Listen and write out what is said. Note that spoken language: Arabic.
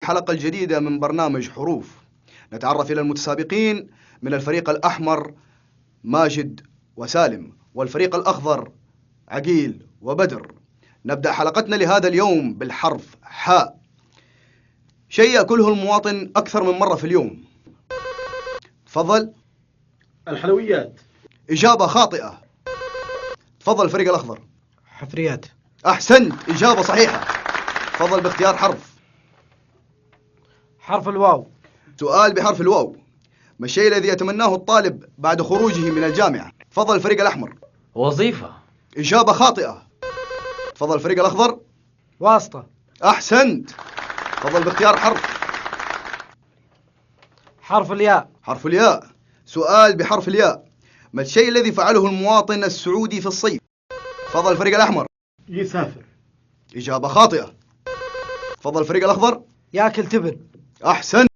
الحلقة الجديدة من برنامج حروف. نتعرف إلى المتسابقين. من الفريق الأحمر ماجد وسالم، والفريق الأخضر عقيل وبدر. نبدأ حلقتنا لهذا اليوم بالحرف حاء. شيء يأكله المواطن أكثر من مرة في اليوم. تفضل. الحلويات. إجابة خاطئة. تفضل الفريق الأخضر. حفريات. أحسنت، إجابة صحيحة. تفضل باختيار حرف. حرف الواو. سؤال بحرف الواو. ما الشيء الذي يتمناه الطالب بعد خروجه من الجامعة؟ تفضل الفريق الأحمر. وظيفة. إجابة خاطئة. تفضل الفريق الأخضر. واسطة. أحسنت. تفضل باختيار حرف. حرف الياء. حرف الياء. سؤال بحرف الياء. ما الشيء الذي فعله المواطن السعودي في الصيف؟ تفضل الفريق الأحمر. يسافر. إجابة خاطئة. تفضل الفريق الأخضر. ياكل تبن. أحسنت.